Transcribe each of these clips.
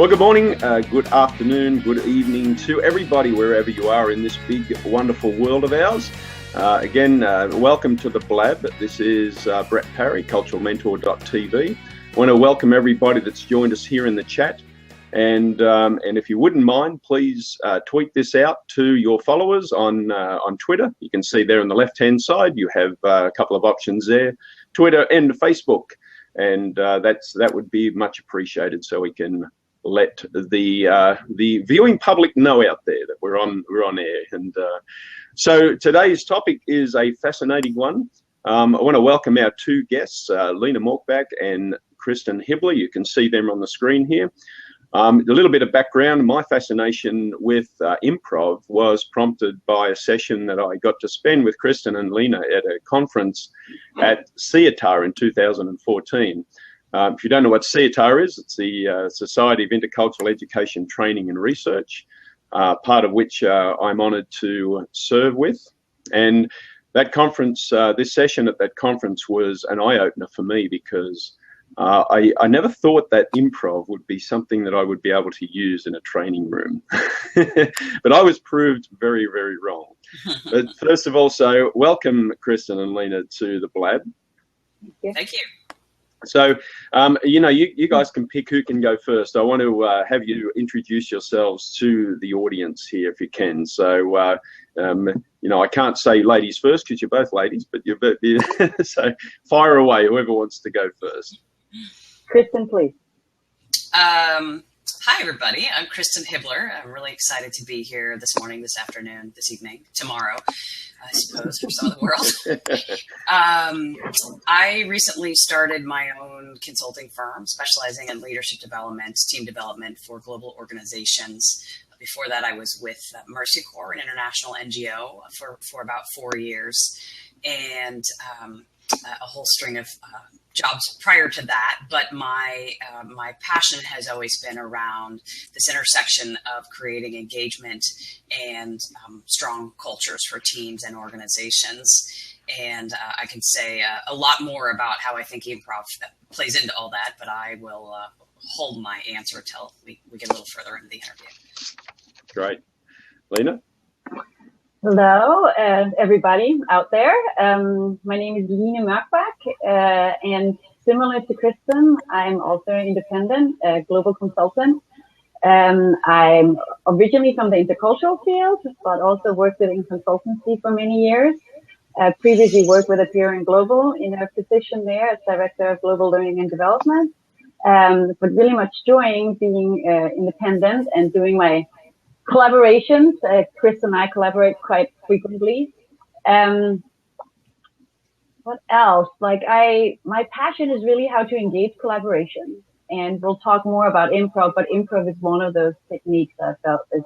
Well, good morning, good afternoon, good evening to everybody wherever you are in this big, wonderful world of ours. Again, welcome to The Blab. This is Brett Parry, cultural Mentor.tv. I want to welcome everybody that's joined us here in the chat. And if you wouldn't mind, please tweet this out to your followers on Twitter. You can see there on the left-hand side, you have a couple of options there, Twitter and Facebook. And that would be much appreciated, so we can let the viewing public know out there that we're on air. And so today's topic is a fascinating one. I want to welcome our two guests, Lena Mørkbak and Kristin Hilbler. You can see them on the screen here. A little bit of background. My fascination with improv was prompted by a session that I got to spend with Kristin and Lena at a conference at theatrical in 2014. If you don't know what theatrical is, it's the Society of Intercultural Education, Training and Research, part of which I'm honoured to serve with. And that conference, this session at that conference was an eye-opener for me because I never thought that improv would be something that I would be able to use in a training room. But I was proved very, very wrong. But first of all, so welcome, Kristin and Lena, to The Blab. Thank you. So, you guys can pick who can go first. I want to have you introduce yourselves to the audience here if you can. So, I can't say ladies first because you're both ladies, but so fire away, whoever wants to go first. Kristin, please. Hi, everybody. I'm Kristin Hilbler. I'm really excited to be here this morning, this afternoon, this evening, tomorrow, I suppose, for some of the world. I recently started my own consulting firm specializing in leadership development, team development for global organizations. Before that, I was with Mercy Corps, an international NGO, for about 4 years, and a whole string of jobs prior to that. But my passion has always been around this intersection of creating engagement and strong cultures for teams and organizations. And I can say a lot more about how I think improv plays into all that, but I will hold my answer till we get a little further into the interview. Great. Lena? Hello, everybody out there. My name is Lena Mørkbak, and similar to Kristin, I'm also an independent global consultant. I'm originally from the intercultural field, but also worked in consultancy for many years. Previously worked with Appear Global in a position there as Director of Global Learning and Development, but really much enjoying being independent and doing my collaborations. Chris and I collaborate quite frequently. What else? My passion is really how to engage collaboration. And we'll talk more about improv, but improv is one of those techniques I felt is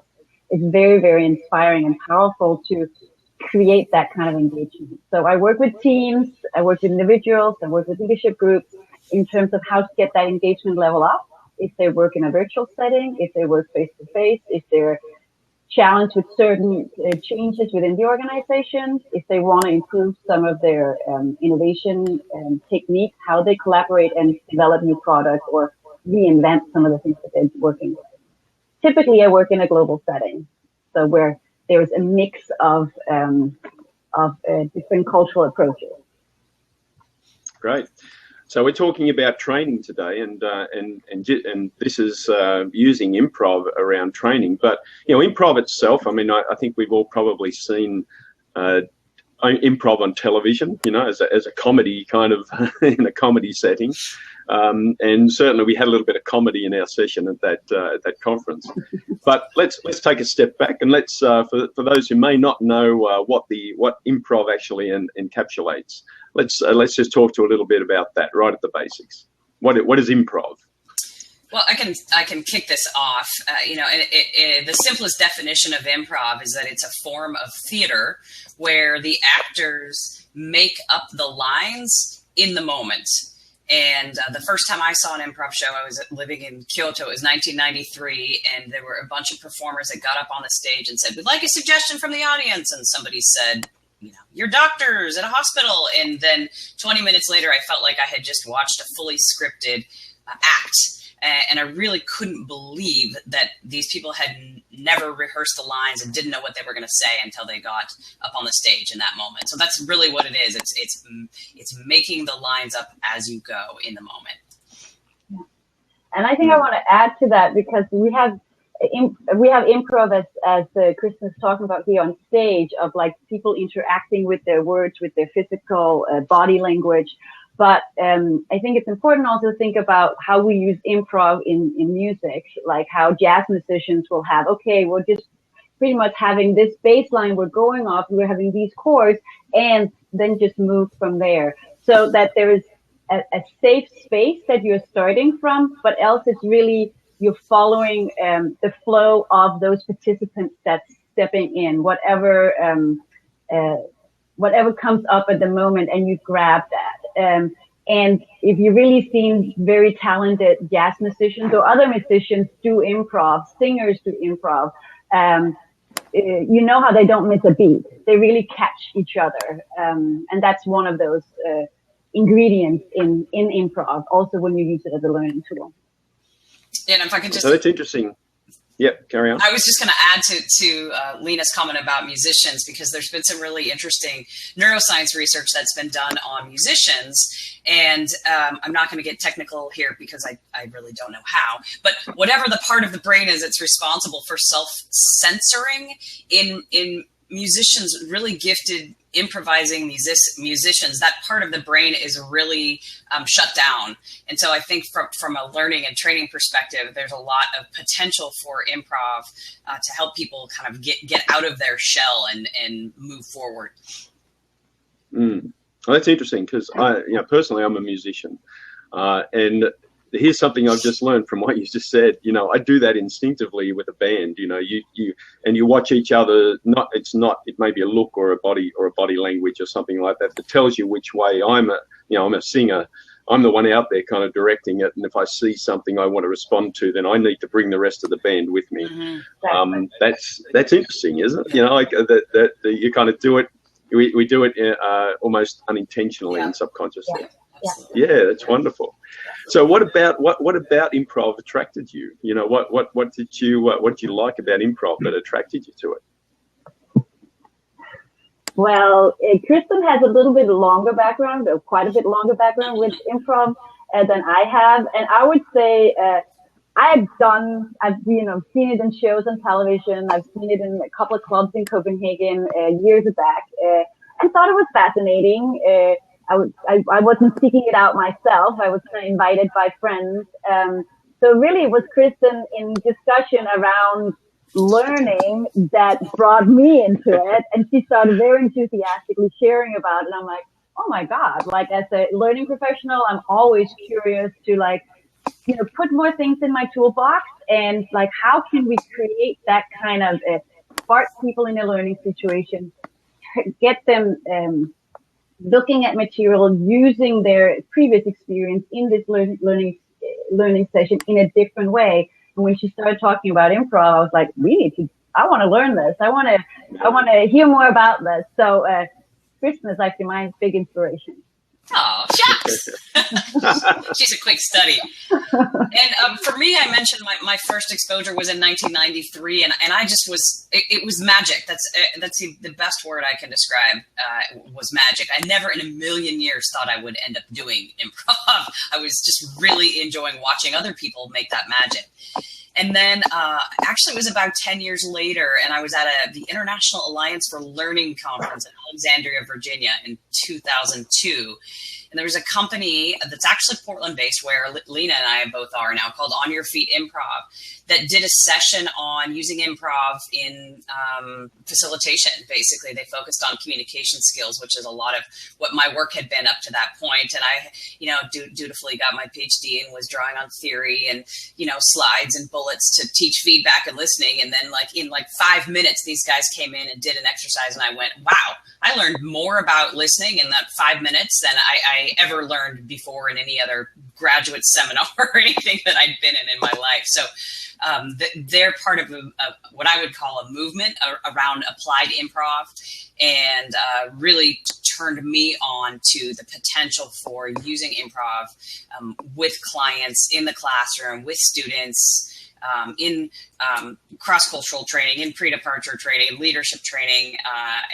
very, very inspiring and powerful to create that kind of engagement. So I work with teams, I work with individuals, I work with leadership groups in terms of how to get that engagement level up. If they work in a virtual setting, if they work face-to-face, if they're challenged with certain changes within the organization, if they want to improve some of their innovation techniques, how they collaborate and develop new products or reinvent some of the things that they're working with. Typically, I work in a global setting, so where there's a mix of different cultural approaches. Great. So we're talking about training today, and this is using improv around training. But improv itself, I think we've all probably seen improv on television, as a comedy kind of in a comedy setting, and certainly we had a little bit of comedy in our session at that conference. But let's take a step back and let's for those who may not know what improv actually encapsulates. Let's just talk to a little bit about that right at the basics. What is improv? Well, I can kick this off. The simplest definition of improv is that it's a form of theater where the actors make up the lines in the moment. And the first time I saw an improv show, I was living in Kyoto. It was 1993, and there were a bunch of performers that got up on the stage and said, "We'd like a suggestion from the audience." And somebody said, "You're doctors at a hospital." And then 20 minutes later, I felt like I had just watched a fully scripted act. And I really couldn't believe that these people had never rehearsed the lines and didn't know what they were going to say until they got up on the stage in that moment. So that's really what it is. It's making the lines up as you go in the moment. Yeah. And I think I want to add to that, because we have improv as Kristin is talking about here on stage, of like people interacting with their words, with their physical body language. But I think it's important also to think about how we use improv in music, like how jazz musicians will have, okay, we're just pretty much having this bass line we're going off, we're having these chords, and then just move from there. So that there is a safe space that you're starting from, but else it's really, you're following the flow of those participants that's stepping in, whatever comes up at the moment, and you grab that. And if you've really seen very talented jazz musicians or other musicians do improv, singers do improv, you know how they don't miss a beat. They really catch each other. And that's one of those ingredients in improv, also when you use it as a learning tool. And if I can just... So that's interesting. Yep, carry on. I was just going to add to Lena's comment about musicians, because there's been some really interesting neuroscience research that's been done on musicians. And I'm not going to get technical here because I really don't know how. But whatever the part of the brain is, it's responsible for self-censoring in musicians, really gifted improvising musicians, that part of the brain is really shut down. And so I think from a learning and training perspective, there's a lot of potential for improv to help people kind of get out of their shell and move forward. Well, that's interesting, because personally, I'm a musician, and here's something I've just learned from what you just said. I do that instinctively with a band. You watch each other. It may be a look or a body language or something like that tells you which way. I'm a singer. I'm the one out there kind of directing it. And if I see something I want to respond to, then I need to bring the rest of the band with me. Mm-hmm. That's interesting, isn't it? That you kind of do it. We do it almost unintentionally and subconsciously. Yeah, that's wonderful. So what about improv attracted you? What did you like about improv that attracted you to it? Well, Kristin has a little bit longer background, or quite a bit longer background with improv than I have, and I would say I've seen it in shows on television. I've seen it in a couple of clubs in Copenhagen years back, and thought it was fascinating. I wasn't seeking it out myself. I was kind of invited by friends. So really it was Kristin in discussion around learning that brought me into it. And she started very enthusiastically sharing about it. And I'm like, oh my God, like as a learning professional, I'm always curious to put more things in my toolbox, and like, how can we create that kind of spark people in a learning situation, get them, looking at material, using their previous experience in this learning session in a different way. And when she started talking about improv, I was like, I want to learn this. I want to hear more about this. So Kristin is actually my big inspiration. Oh, shucks. She's a quick study. And for me, I mentioned my first exposure was in 1993, and I just was, it was magic. That's the best word I can describe, was magic. I never in a million years thought I would end up doing improv. I was just really enjoying watching other people make that magic. And then actually it was about 10 years later, and I was at the International Alliance for Learning conference in Alexandria, Virginia in 2002. And there was a company that's actually Portland-based, where Lena and I both are now, called On Your Feet Improv, that did a session on using improv in facilitation. Basically, they focused on communication skills, which is a lot of what my work had been up to that point. And I, dutifully got my PhD and was drawing on theory and, slides and bullets to teach feedback and listening. And then in 5 minutes, these guys came in and did an exercise, and I went, wow, I learned more about listening in that 5 minutes than I ever learned before in any other graduate seminar or anything that I'd been in my life. So they're part of what I would call a movement around applied improv, and really turned me on to the potential for using improv with clients in the classroom, with students, in cross-cultural training, in pre-departure training, leadership training,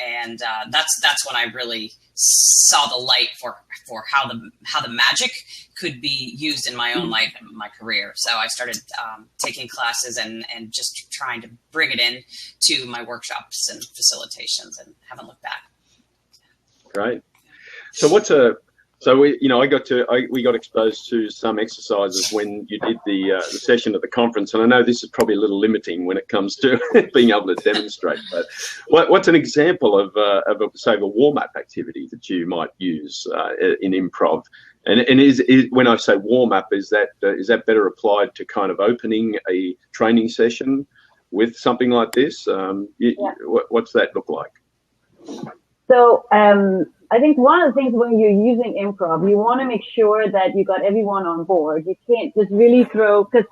and that's when I really saw the light for how the magic could be used in my own life and my career. So I started taking classes and just trying to bring it in to my workshops and facilitations, and haven't looked back. Great. So we got exposed to some exercises when you did the session at the conference, and I know this is probably a little limiting when it comes to being able to demonstrate. But what's an example of a warm-up activity that you might use in improv? And is when I say warm-up, is that better applied to kind of opening a training session with something like this? What's that look like? So I think one of the things when you're using improv, you want to make sure that you got everyone on board. You can't just really because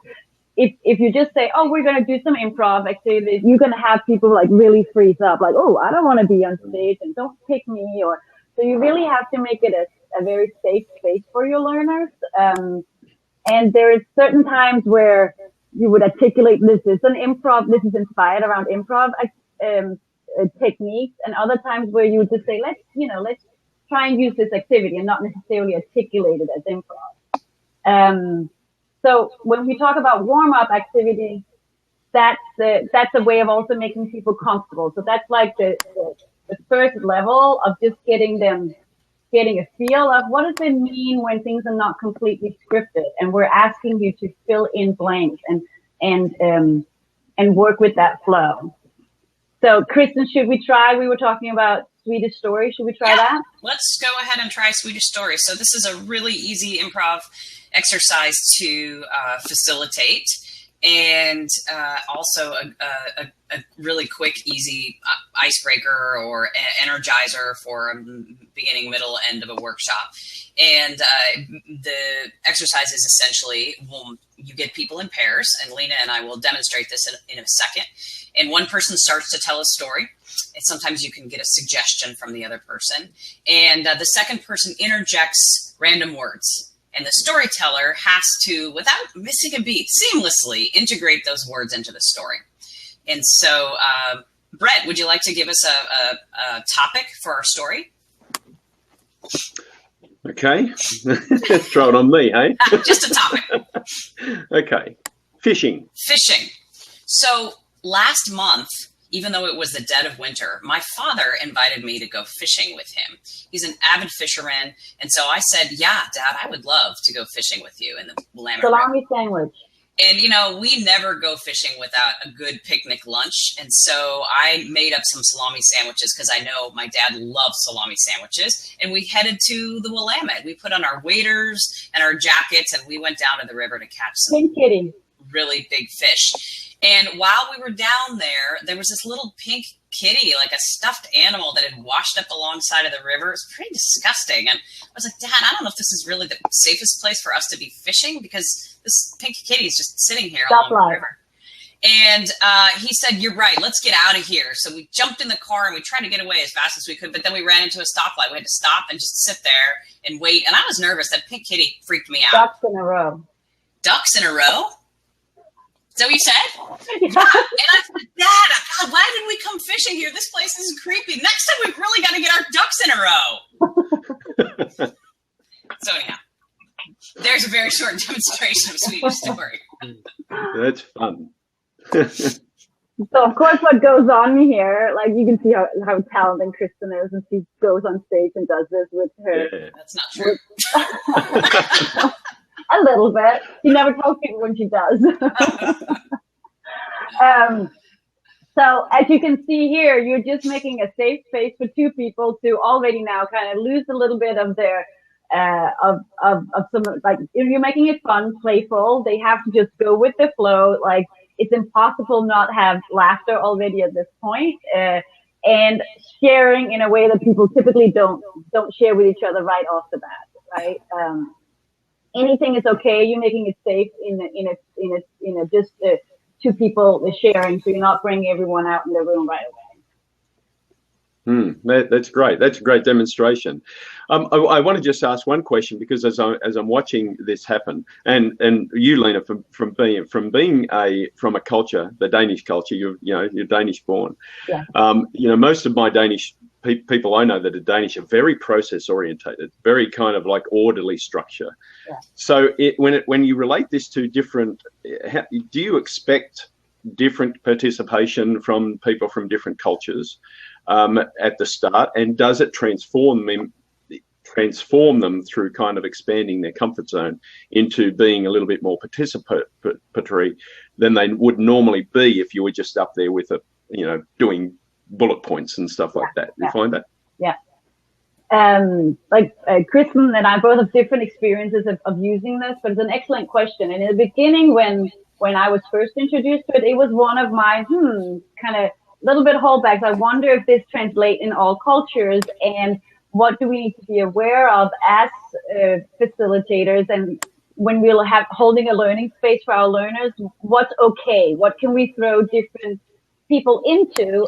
if you just say, oh, we're going to do some improv activities, you're going to have people like really freeze up, like, oh, I don't want to be on stage and don't pick me. So you really have to make it a very safe space for your learners. And there is certain times where you would articulate this is inspired around improv techniques, and other times where you would just say, let's try and use this activity and not necessarily articulate it as improv. So when we talk about warm-up activities, that's a way of also making people comfortable. So that's like the first level of just getting a feel of what does it mean when things are not completely scripted, and we're asking you to fill in blanks and work with that flow. So, Kristin, should we try? We were talking about Swedish story. Should we try that? Let's go ahead and try Swedish story. So this is a really easy improv exercise to facilitate, and also a really quick, easy icebreaker or energizer for a beginning, middle, end of a workshop. And the exercise is essentially, you get people in pairs, and Lena and I will demonstrate this in a second. And one person starts to tell a story, and sometimes you can get a suggestion from the other person. And the second person interjects random words. And the storyteller has to, without missing a beat, seamlessly integrate those words into the story. And so, Brett, would you like to give us a topic for our story? Okay. Throw it on me, hey? Just a topic. Okay. Fishing. So last month, even though it was the dead of winter, my father invited me to go fishing with him. He's an avid fisherman. And so I said, yeah, Dad, I would love to go fishing with you in the Willamette River. Salami sandwich. And, we never go fishing without a good picnic lunch. And so I made up some salami sandwiches because I know my dad loves salami sandwiches. And we headed to the Willamette. We put on our waders and our jackets, and we went down to the river to catch some really big fish. And while we were down there, there was this little pink kitty, like a stuffed animal that had washed up alongside of the river. It was pretty disgusting. And I was like, Dad, I don't know if this is really the safest place for us to be fishing, because this pink kitty is just sitting here along the river. And he said, you're right, let's get out of here. So we jumped in the car and we tried to get away as fast as we could, but then we ran into a stoplight. We had to stop and just sit there and wait. And I was nervous. That pink kitty freaked me out. Ducks in a row. Ducks in a row? Is that what you said? Yeah. And I said, Dad, why did we come fishing here? This place is creepy. Next time we've really got to get our ducks in a row. So anyhow, there's a very short demonstration of Swedish story. That's fun. So of course what goes on here, like you can see how talented Kristin is, and she goes on stage and does this with her. Yeah. That's not true. A little bit. She never tells people when she does. So as you can see here, you're just making a safe space for two people to already now kind of lose a little bit of their of some, like, if you're making it fun, playful, they have to just go with the flow. Like, it's impossible not have laughter already at this point, and sharing in a way that people typically don't share with each other right off the bat, right? Anything is okay. You're making it safe in a just two people sharing, so you're not bringing everyone out in the room right That's great. That's a great demonstration. I want to just ask one question, because as I'm watching this happen, and you, Lena, from a culture, the Danish culture, you're Danish born. Yeah. Most of my Danish people I know that are Danish are very process orientated, very kind of like orderly structure. Yeah. So when you relate this to different, do you expect different participation from people from different cultures at the start, and does it transform them through kind of expanding their comfort zone into being a little bit more participatory than they would normally be if you were just up there with doing bullet points and stuff like that? You find that? Yeah. Kristin and I both have different experiences of using this, but it's an excellent question. And in the beginning, when I was first introduced to it, it was one of my kind of little bit holdbacks. I wonder if this translates in all cultures, and what do we need to be aware of as facilitators, and when we'll have holding a learning space for our learners, what's okay? What can we throw different people into?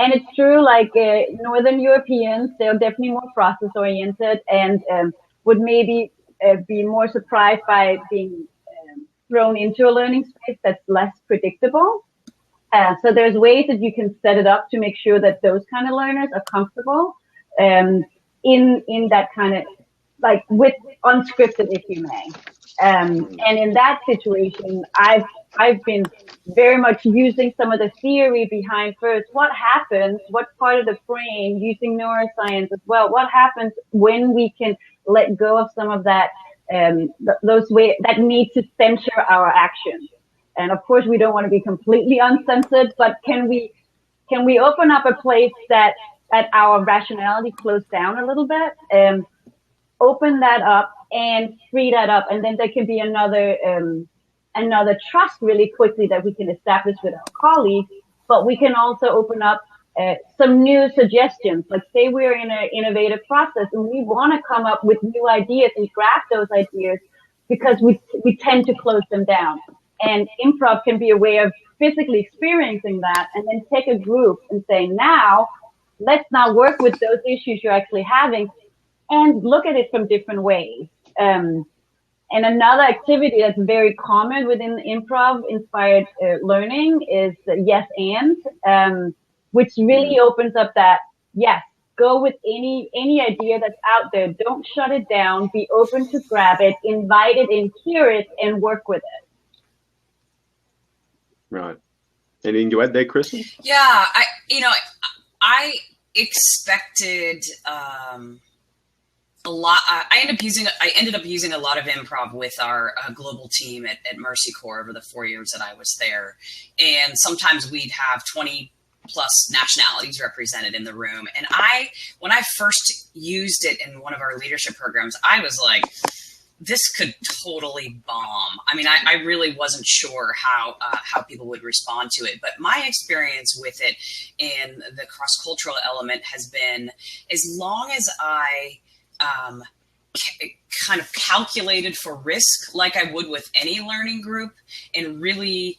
And it's true, like Northern Europeans, they're definitely more process oriented and would maybe be more surprised by being thrown into a learning space that's less predictable. So there's ways that you can set it up to make sure that those kind of learners are comfortable in that kind of, like, with unscripted, if you may. And in that situation, I've been very much using some of the theory behind first what happens, what part of the brain, using neuroscience as well, what happens when we can let go of some of that, those ways that need to censor our actions. And of course, we don't want to be completely uncensored, but can we open up a place that our rationality closed down a little bit, open that up and free that up, and then there can be another trust really quickly that we can establish with our colleagues. But we can also open up some new suggestions. Like, say we're in an innovative process and we want to come up with new ideas and grab those ideas, because we tend to close them down. And improv can be a way of physically experiencing that, and then take a group and say, now let's now work with those issues you're actually having and look at it from different ways. And another activity that's very common within improv inspired learning is the yes and, which really opens up that, yes, go with any idea that's out there. Don't shut it down. Be open to grab it, invite it in, hear it, and work with it. Right. Anything to add there, Kristin? Yeah, I expected a lot. I ended up using a lot of improv with our global team at Mercy Corps over the 4 years that I was there, and sometimes we'd have 20 plus nationalities represented in the room. And when I first used it in one of our leadership programs, I was like, this could totally bomb. I mean, I really wasn't sure how people would respond to it. But my experience with it and the cross-cultural element has been, as long as I kind of calculated for risk like I would with any learning group, and really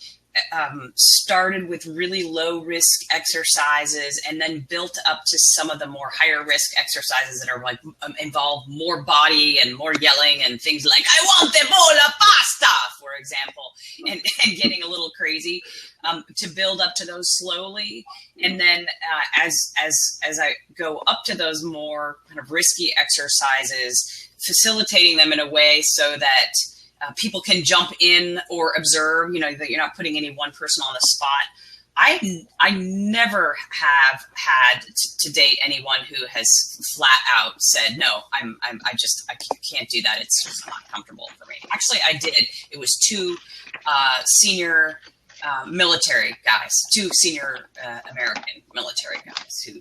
started with really low risk exercises and then built up to some of the more higher risk exercises that are like involve more body and more yelling and things like "I want the bowl of pasta," for example, and getting a little crazy, to build up to those slowly. And then as I go up to those more kind of risky exercises, facilitating them in a way so that people can jump in or observe, that you're not putting any one person on the spot. I never have had to date anyone who has flat out said, no, I can't do that. It's just not comfortable for me. Actually, I did. It was two senior military guys, two senior American military guys who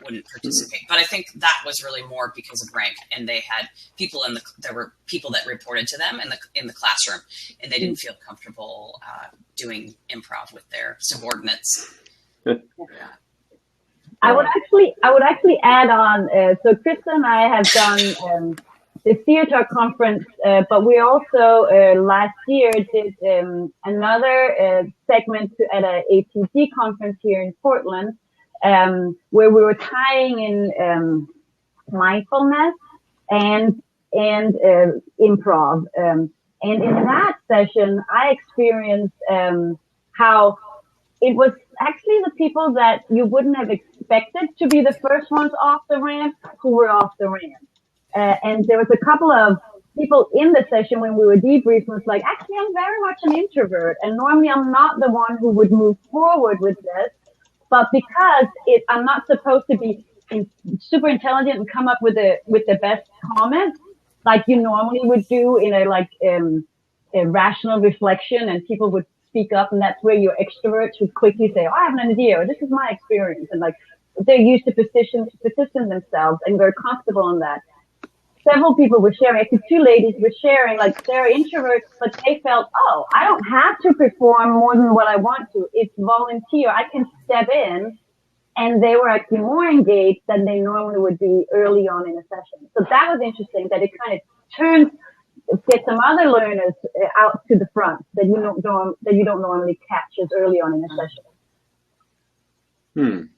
wouldn't participate. But I think that was really more because of rank, and they had people there were people that reported to them in the classroom, and they didn't feel comfortable doing improv with their subordinates. I would actually add on. So Kristin and I have done the theater conference, but we also last year did another segment at a ATG conference here in Portland, where we were tying in mindfulness and improv. And in that session, I experienced how it was actually the people that you wouldn't have expected to be the first ones off the ramp who were off the ramp. And there was a couple of people in the session when we were debriefing was like, actually, I'm very much an introvert. And normally I'm not the one who would move forward with this. But because I'm not supposed to be super intelligent and come up with the best comments like you normally would do in a rational reflection, and people would speak up, and that's where your extroverts would quickly say, oh, I have an idea, or this is my experience. And like they're used to position themselves and very comfortable in that. Several people were sharing, actually 2 ladies were sharing, like they're introverts, but they felt, oh, I don't have to perform more than what I want to. It's volunteer. I can step in. And they were actually more engaged than they normally would be early on in a session. So that was interesting, that it kind of get some other learners out to the front that you don't normally catch as early on in a session.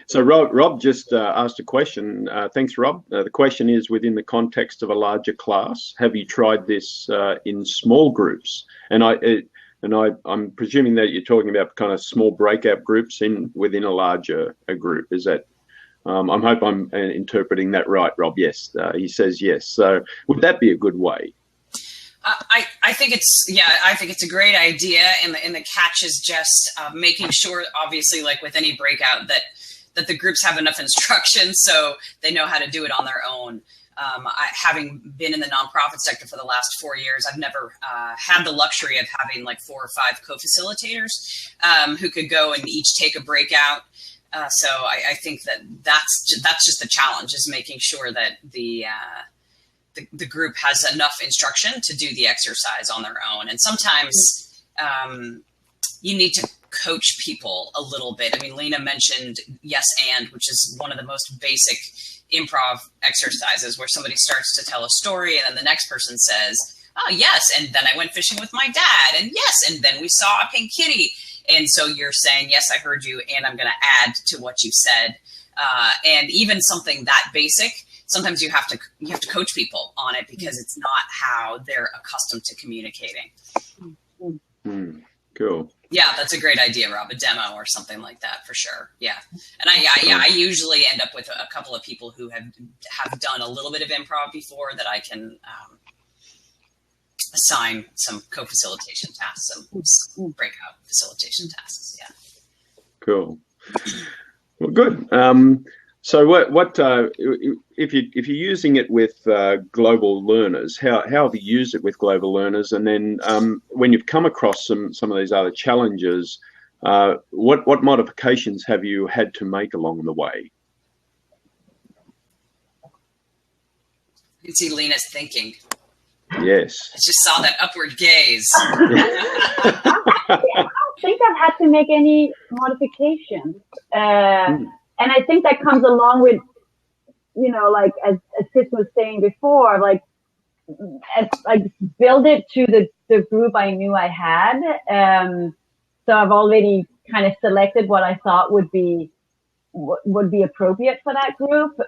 So Rob just asked a question. Thanks, Rob. The question is, within the context of a larger class, have you tried this in small groups? And I'm presuming that you're talking about kind of small breakout groups within a larger group. Is that? I hope I'm interpreting that right, Rob. Yes, he says yes. So would that be a good way? I think it's a great idea, and the catch is just making sure, obviously, like with any breakout, that the groups have enough instruction so they know how to do it on their own. Having been in the nonprofit sector for the last 4 years, I've never had the luxury of having like 4 or 5 co-facilitators who could go and each take a breakout. So I think that's just the challenge, is making sure that the group has enough instruction to do the exercise on their own. And sometimes you need to coach people a little bit. I mean, Lena mentioned yes and, which is one of the most basic improv exercises, where somebody starts to tell a story and then the next person says, oh yes, and then I went fishing with my dad, and yes, and then we saw a pink kitty. And so you're saying, yes, I heard you, and I'm going to add to what you said. And even something that basic, sometimes you have to coach people on it, because it's not how they're accustomed to communicating. Cool. Yeah, that's a great idea, Rob. A demo or something like that, for sure. Yeah, and I usually end up with a couple of people who have done a little bit of improv before, that I can assign some co-facilitation tasks, some breakout facilitation tasks. Yeah. Cool. Well, good. So what if you're using it with global learners, how have you used it with global learners? And then when you've come across some of these other challenges, what modifications have you had to make along the way? You can see Lena's thinking. Yes. I just saw that upward gaze. I don't think I've had to make any modifications. And I think that comes along with, like as Chris was saying before, like as I build it to the group I knew I had. So I've already kind of selected what I thought would be appropriate for that group.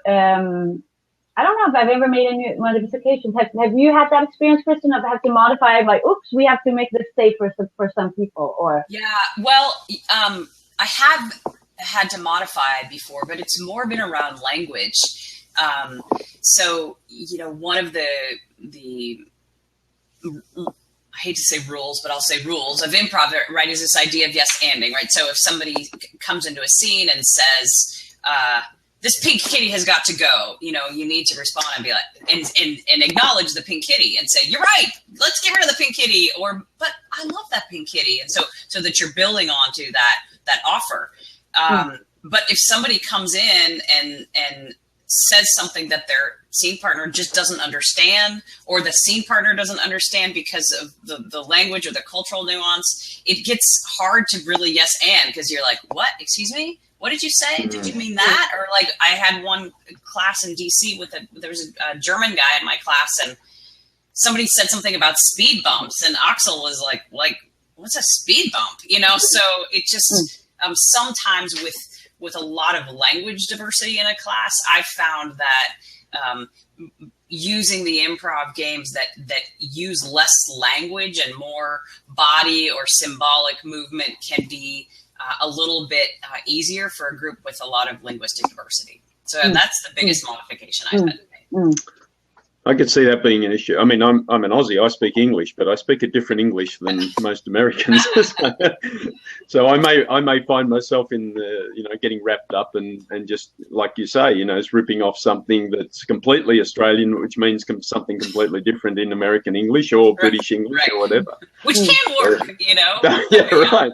I don't know if I've ever made any modifications. Have you had that experience, Kristin, of have to modify, like, oops, we have to make this safer for some people? Or yeah, well, I have had to modify before, but it's more been around language. So, one of the I hate to say rules, but I'll say rules of improv, right, is this idea of yes-anding, right? So if somebody comes into a scene and says, this pink kitty has got to go, you need to respond and be like, and acknowledge the pink kitty and say, you're right, let's get rid of the pink kitty, but I love that pink kitty. And so that you're building onto that offer. But if somebody comes in and says something that their scene partner just doesn't understand, or the scene partner doesn't understand because of the language or the cultural nuance, it gets hard to really yes and, because you're like, what? Excuse me? What did you say? Did you mean that? Or like, I had one class in DC there was a German guy in my class, and somebody said something about speed bumps, and Axel was like, what's a speed bump? So it just sometimes with a lot of language diversity in a class, I found that using the improv games that use less language and more body or symbolic movement can be a little bit easier for a group with a lot of linguistic diversity. So that's the biggest modification I've had to make. I could see that being an issue. I mean, I'm an Aussie. I speak English, but I speak a different English than most Americans. So I may find myself in the, getting wrapped up and just like you say, it's ripping off something that's completely Australian, which means something completely different in American English or British English or whatever. Which can work, Yeah, right.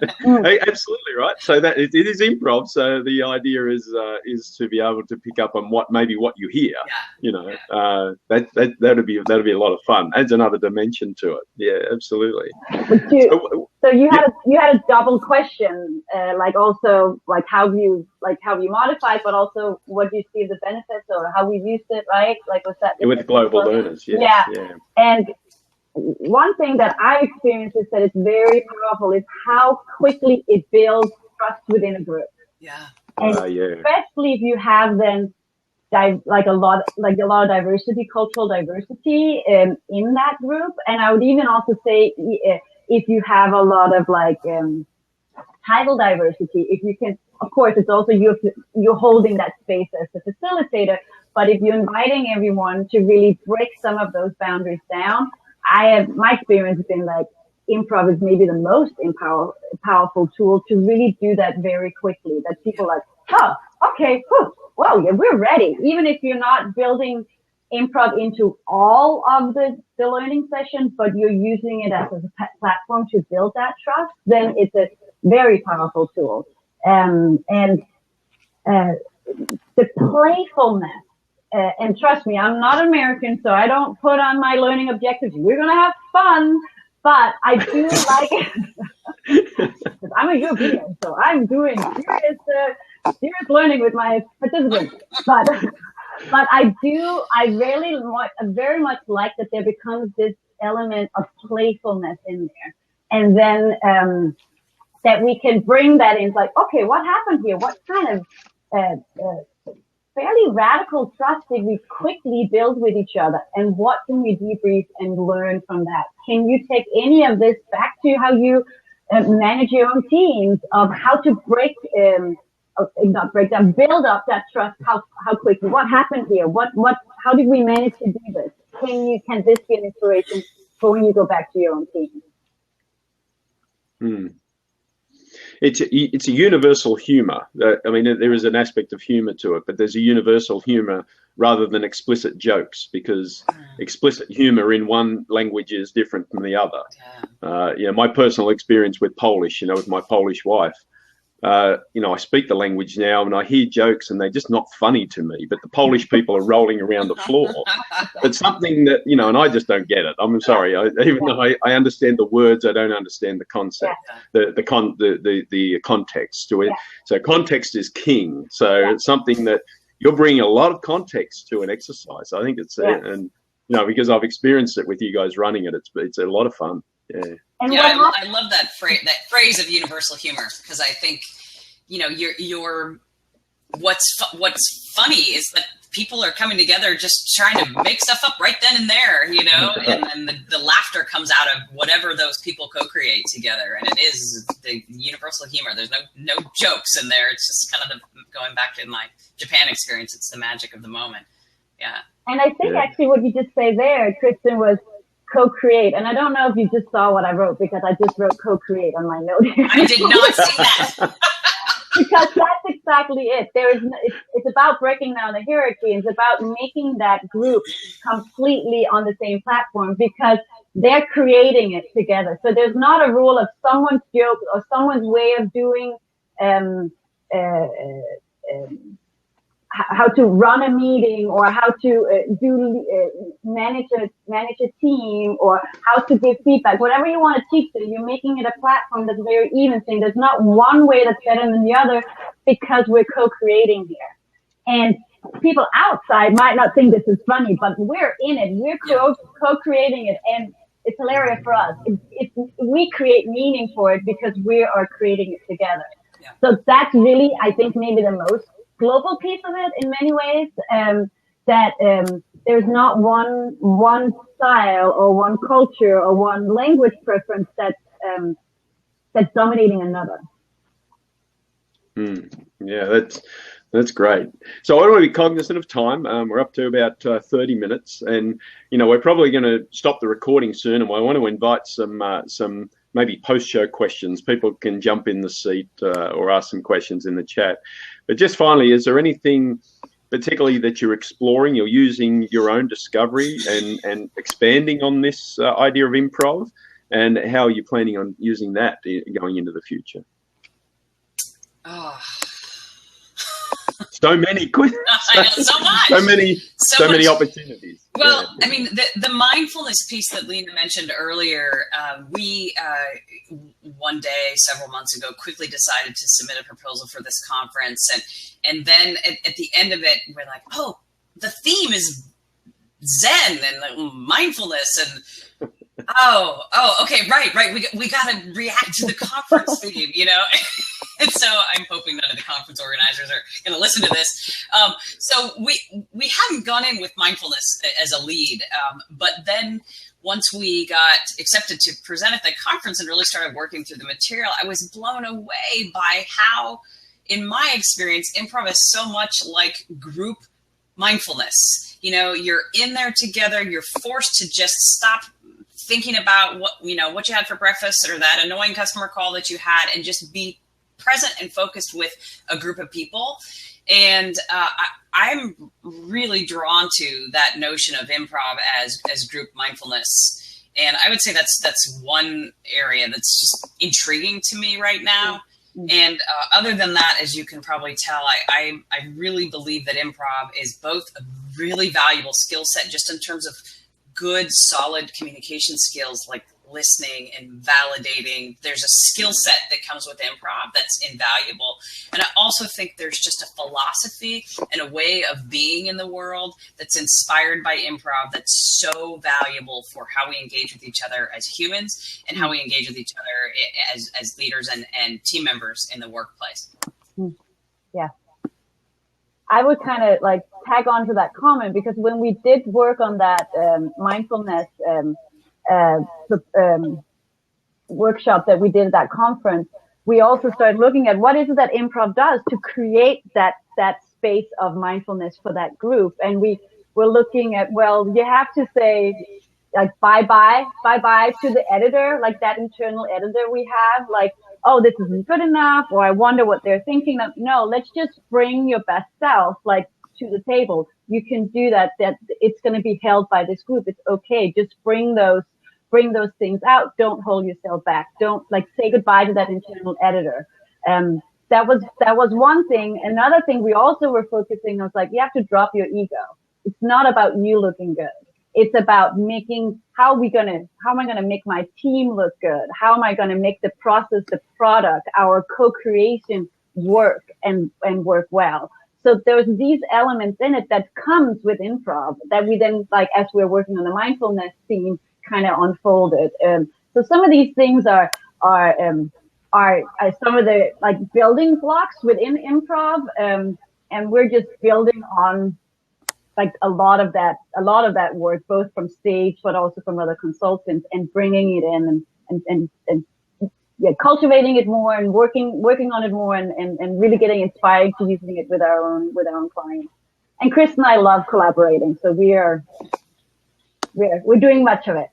Absolutely right. So that it is improv. So the idea is to be able to pick up on what you hear. That'd be a lot of fun. Adds another dimension to it. Yeah, absolutely. So you had a double question, also how you modify, but also what do you see the benefits or how we used it, right? Like was that with global learners? Yeah. And one thing that I experienced is that it's very powerful is how quickly it builds trust within a group. Yeah. And especially if you have then a lot of diversity, cultural diversity in that group. And I would even also say if you have a lot of title diversity, if you can, of course, it's also you're holding that space as a facilitator. But if you're inviting everyone to really break some of those boundaries down, my experience has been improv is maybe the most powerful tool to really do that very quickly. That people are like, oh, okay, well, yeah, we're ready. Even if you're not building improv into all of the learning sessions, but you're using it as a platform to build that trust, then it's a very powerful tool. And the playfulness, and trust me, I'm not American, so I don't put on my learning objectives. We're going to have fun, but I do like it. I'm a European, so I'm doing serious learning with my participants. But I very much like that there becomes this element of playfulness in there. And then that we can bring that in, okay, what happened here? What kind of fairly radical trust did we quickly build with each other? And what can we debrief and learn from that? Can you take any of this back to how you manage your own teams, of how to build up that trust, how quickly, what happened here? How did we manage to do this? Can this be an inspiration for when you go back to your own team? It's a universal humor. I mean, there is an aspect of humor to it, but there's a universal humor rather than explicit jokes, because explicit humor in one language is different from the other. My personal experience with Polish, with my Polish wife, I speak the language now and I hear jokes and they're just not funny to me, but the Polish people are rolling around the floor. It's something that, and I just don't get it. I'm sorry. Even though I understand the words, I don't understand the concept, the context to it. So context is king. So it's something that you're bringing a lot of context to an exercise. I think it's, and because I've experienced it with you guys running it, it's a lot of fun. Yeah. I love that phrase of universal humor, because I think, what's funny is that people are coming together just trying to make stuff up right then and there, and then the laughter comes out of whatever those people co-create together. And it is the universal humor. There's no jokes in there. It's just kind of going back to my Japan experience. It's the magic of the moment. Yeah. And I think actually what you just say there, Kristin, was co-create. And I don't know if you just saw what I wrote, because I just wrote co-create on my note here. I did not see that. Because that's exactly it. It's about breaking down the hierarchy. It's about making that group completely on the same platform, because they're creating it together. So there's not a rule of someone's joke or someone's way of doing how to run a meeting, or how to manage a team, or how to give feedback. Whatever you want to teach them, you're making it a platform that's very even thing. There's not one way that's better than the other, because we're co-creating here. And people outside might not think this is funny, but we're in it. We're co-creating it, and it's hilarious for us. We create meaning for it because we are creating it together. So that's really, I think, maybe the most global piece of it in many ways, that there's not one style or one culture or one language preference that's dominating another. Yeah, that's great. So I want to be cognizant of time. We're up to about 30 minutes, and we're probably going to stop the recording soon. And I want to invite some maybe post-show questions. People can jump in the seat or ask some questions in the chat. But just finally, is there anything particularly that you're exploring, you're using your own discovery and expanding on this idea of improv, and how are you planning on using that going into the future? Oh. So many questions. So much. So many opportunities. Well, yeah. I mean, the mindfulness piece that Lena mentioned earlier, we one day several months ago quickly decided to submit a proposal for this conference, and then at the end of it, we're like, oh, the theme is Zen and mindfulness and. Oh, okay, right. We got to react to the conference theme, And so I'm hoping none of the conference organizers are going to listen to this. So we hadn't gone in with mindfulness as a lead, but then once we got accepted to present at the conference and really started working through the material, I was blown away by how, in my experience, improv is so much like group mindfulness. You're in there together. You're forced to just stop thinking about what you had for breakfast or that annoying customer call that you had, and just be present and focused with a group of people. And I'm really drawn to that notion of improv as group mindfulness. And I would say that's one area that's just intriguing to me right now. And other than that, as you can probably tell, I really believe that improv is both a really valuable skill set just in terms of good, solid communication skills like listening and validating. There's a skill set that comes with improv that's invaluable. And I also think there's just a philosophy and a way of being in the world that's inspired by improv that's so valuable for how we engage with each other as humans and how we engage with each other as leaders and team members in the workplace. Yeah. I would kind of tag on to that comment, because when we did work on that mindfulness workshop that we did at that conference, we also started looking at what is it that improv does to create that space of mindfulness for that group. And we were looking at, well, you have to say bye-bye to the editor, that internal editor we have, oh, this isn't good enough, or I wonder what they're thinking of. No, let's just bring your best self, to the table. You can do that it's going to be held by this group. It's okay. Just bring those things out. Don't hold yourself back. Don't say goodbye to that internal editor. That was one thing. Another thing we also were focusing on was you have to drop your ego. It's not about you looking good. It's about how am I going to make my team look good? How am I going to make the process, the product, our co-creation work and work well? So there's these elements in it that comes with improv that we then, as we're working on the mindfulness theme, kind of unfolded. So some of these things are some of the building blocks within improv, and we're just building on a lot of that work, both from stage but also from other consultants, and bringing it in and cultivating it more and working on it more and really getting inspired to using it with our own clients. And Chris and I love collaborating, so we're doing much of it.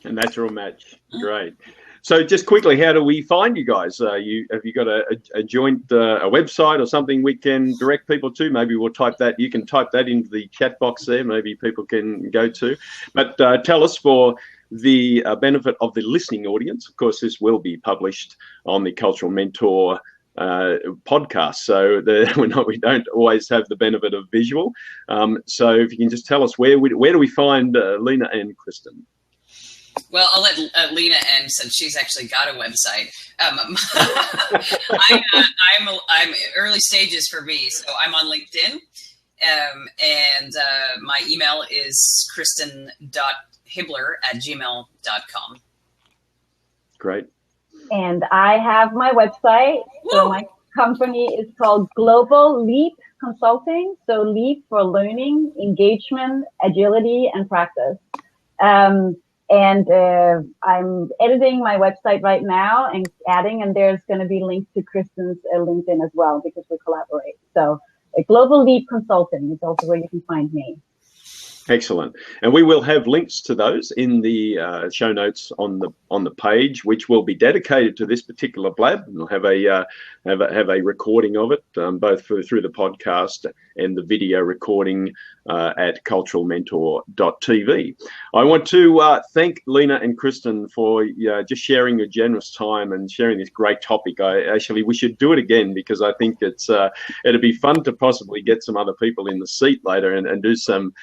A natural match. Great. So just quickly, how do we find you guys? Have you got a joint a website or something we can direct people to? Maybe we'll type that. You can type that into the chat box there. Maybe people can go to. But tell us, for the benefit of the listening audience, of course, this will be published on the Cultural Mentor podcast. So we don't always have the benefit of visual. So if you can just tell us where do we find Lena and Kristin? Well, I'll let Lena end, since she's actually got a website. I'm early stages for me, so I'm on LinkedIn, and my email is kristin.hibler@gmail.com. Great. And I have my website. So company is called Global Leap Consulting. So Leap for learning, engagement, agility, and practice. I'm editing my website right now and adding, and there's going to be links to Kristin's LinkedIn as well because we collaborate. So Global Leap Consulting is also where you can find me. Excellent, and we will have links to those in the show notes on the page, which will be dedicated to this particular blab. And we'll have a recording of it, both through the podcast and the video recording at culturalmentor.tv. I want to thank Lena and Kristin for just sharing your generous time and sharing this great topic. We should do it again because I think it'd be fun to possibly get some other people in the seat later and do some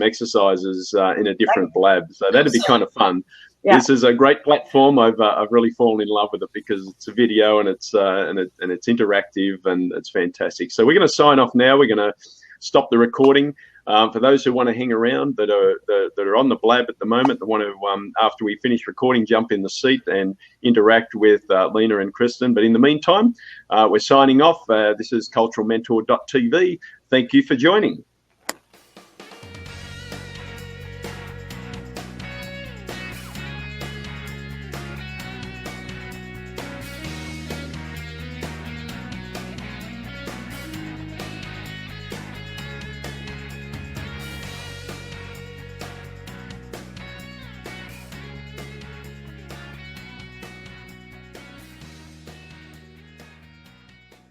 exercises in a different blab. So that'd be kind of fun. Yeah. This is a great platform. I've really fallen in love with it because it's a video and it's interactive and it's fantastic. So we're going to sign off now. We're going to stop the recording. For those who want to hang around that are on the blab at the moment, that want to after we finish recording, jump in the seat and interact with Lena and Kristin. But in the meantime, we're signing off. This is culturalmentor.tv. Thank you for joining.